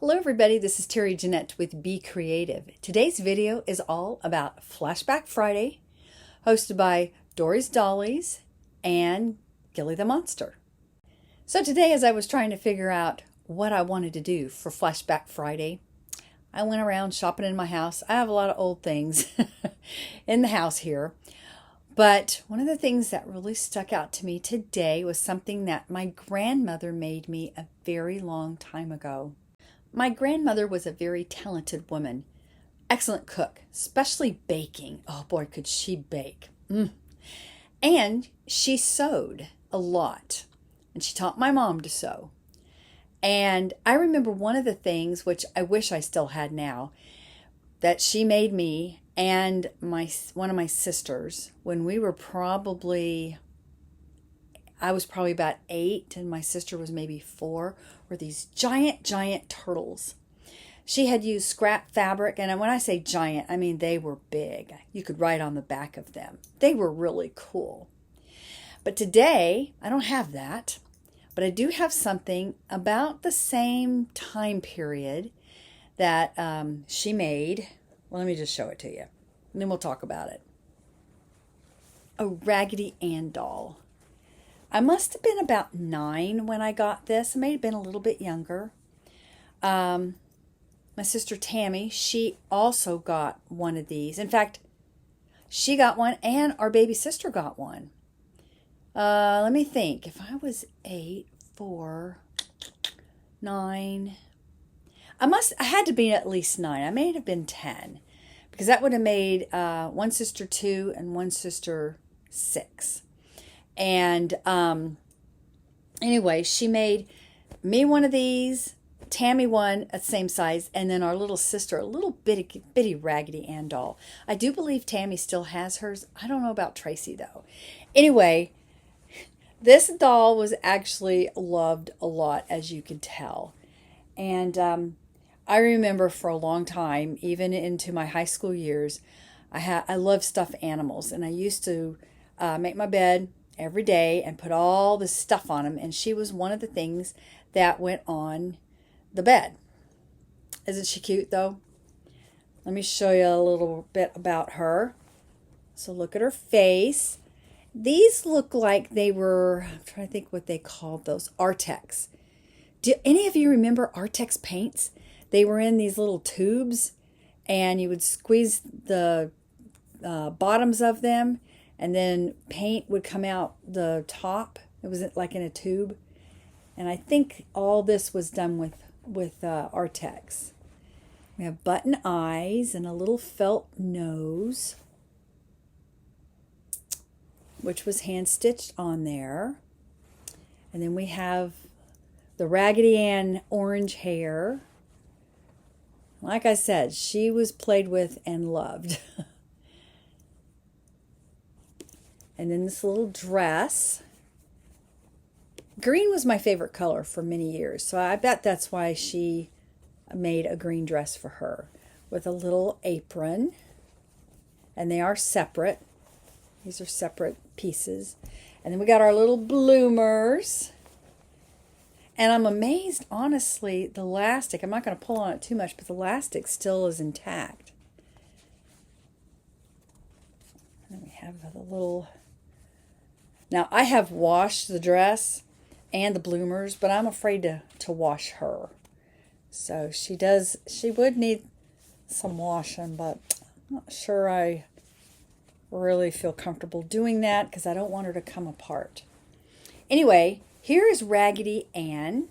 Hello everybody, this is Terry Jeanette with Be Creative. Today's video is all about Flashback Friday, hosted by Dory's Dollies and Gilly the Monster. So today, as I was trying to figure out what I wanted to do for Flashback Friday, I went around shopping in my house. I have a lot of old things in the house here. But one of the things that really stuck out to me today was something that my grandmother made me a very long time ago. My grandmother was a very talented woman, excellent cook, especially baking. Oh boy, could she bake. And she sewed a lot, and she taught my mom to sew. And I remember one of the things, which I wish I still had now, that she made me and one of my sisters when we were I was probably about 8 and my sister was maybe 4, were these giant turtles. She had used scrap fabric, and when I say giant, I mean they were big. You could write on the back of them. They were really cool. But today, I don't have that, but I do have something about the same time period that she made. Well, let me just show it to you, and then we'll talk about it. A Raggedy Ann doll. I must have been about 9 when I got this. I may have been a little bit younger. My sister Tammy, she also got one of these. In fact, she got one and our baby sister got one. Let me think. If I was 8, 4, 9, I had to be at least 9. I may have been 10 because that would have made one sister 2 and one sister 6. And anyway, she made me one of these, Tammy one at the same size, and then our little sister a little bitty Raggedy Ann doll. I do believe Tammy still has hers. I don't know about Tracy though. Anyway, this doll was actually loved a lot, as you can tell. And I remember for a long time, even into my high school years, I loved stuffed animals, and I used to make my bed every day and put all this stuff on them, and she was one of the things that went on the bed. Isn't she cute though? Let me show you a little bit about her. So look at her face. These look like they were, I'm trying to think what they called those, Artex. Do any of you remember Artex paints? They were in these little tubes, and you would squeeze the bottoms of them, and then paint would come out the top. It was like in a tube. And I think all this was done with Artex. We have button eyes and a little felt nose, which was hand stitched on there. And then we have the Raggedy Ann orange hair. Like I said, she was played with and loved. And then this little dress. Green was my favorite color for many years, so I bet that's why she made a green dress for her, with a little apron. And they are separate. These are separate pieces. And then we got our little bloomers. And I'm amazed, honestly, the elastic, I'm not going to pull on it too much, but the elastic still is intact. And then we have the little... Now, I have washed the dress and the bloomers, but I'm afraid to wash her. So she would need some washing, but I'm not sure I really feel comfortable doing that because I don't want her to come apart. Anyway, here is Raggedy Ann,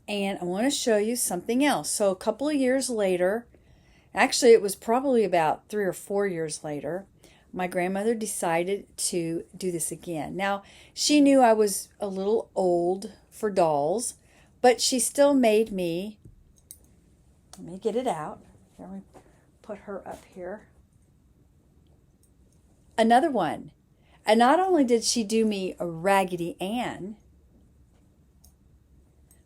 and I want to show you something else. So a couple of years later, actually it was probably about 3 or 4 years later, my grandmother decided to do this again. Now, she knew I was a little old for dolls, but she still made me, let me get it out. Let me put her up here. Another one. And not only did she do me a Raggedy Ann,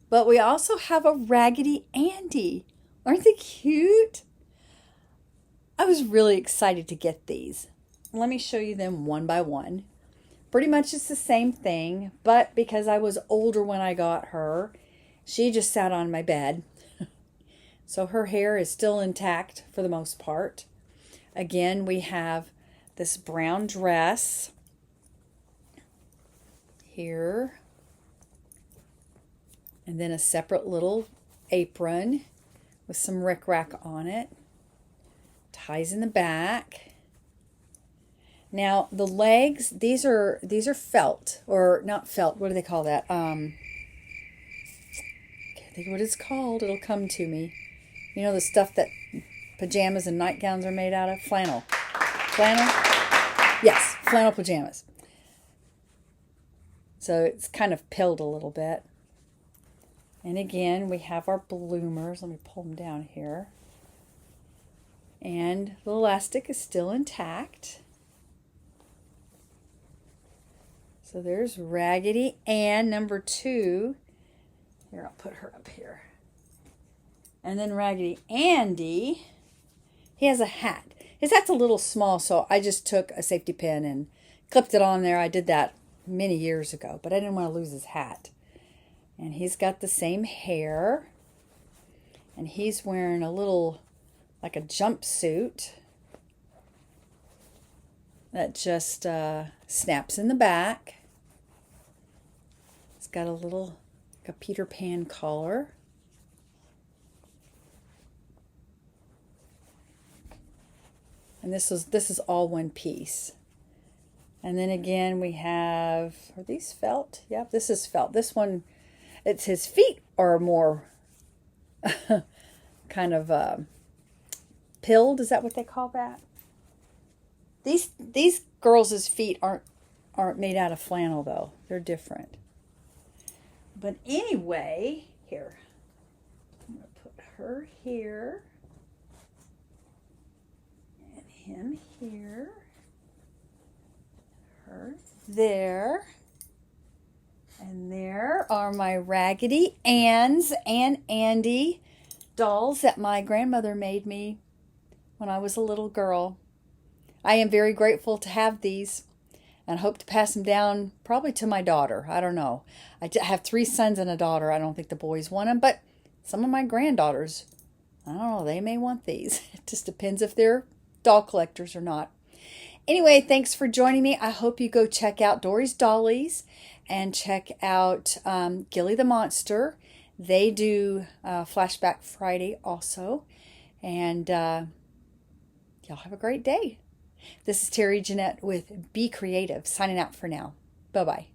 but we also have a Raggedy Andy. Aren't they cute? I was really excited to get these. Let me show you them one by one. Pretty much it's the same thing, but because I was older when I got her, she just sat on my bed. So her hair is still intact for the most part. Again, we have this brown dress here. And then a separate little apron with some rickrack on it. Ties in the back. Now the legs, these are felt, or not felt. What do they call that? Can't think of what it's called. It'll come to me. You know, the stuff that pajamas and nightgowns are made out of? Flannel. Flannel? Yes, flannel pajamas. So it's kind of pilled a little bit. And again, we have our bloomers. Let me pull them down here. And the elastic is still intact. So there's Raggedy Ann, number 2. Here, I'll put her up here. And then Raggedy Andy, he has a hat. His hat's a little small, so I just took a safety pin and clipped it on there. I did that many years ago, but I didn't want to lose his hat. And he's got the same hair. And he's wearing a little, like a jumpsuit that just snaps in the back. It's got a little, like a Peter Pan collar. And this is all one piece. And then again we have, are these felt? Yep, this is felt. This one, it's his feet are more kind of pilled. Is that what they call that? These girls' feet aren't made out of flannel though. They're different. But anyway, here. I'm going to put her here. And him here. Her there. And there are my Raggedy Anns and Andy dolls that my grandmother made me when I was a little girl. I am very grateful to have these and hope to pass them down probably to my daughter. I don't know. I have 3 sons and a daughter. I don't think the boys want them, but some of my granddaughters, I don't know, they may want these. It just depends if they're doll collectors or not. Anyway, thanks for joining me. I hope you go check out Dory's Dollies and check out Gilly the Monster. They do Flashback Friday also. And y'all have a great day. This is Terry Jeanette with Be Creative, signing out for now. Bye-bye.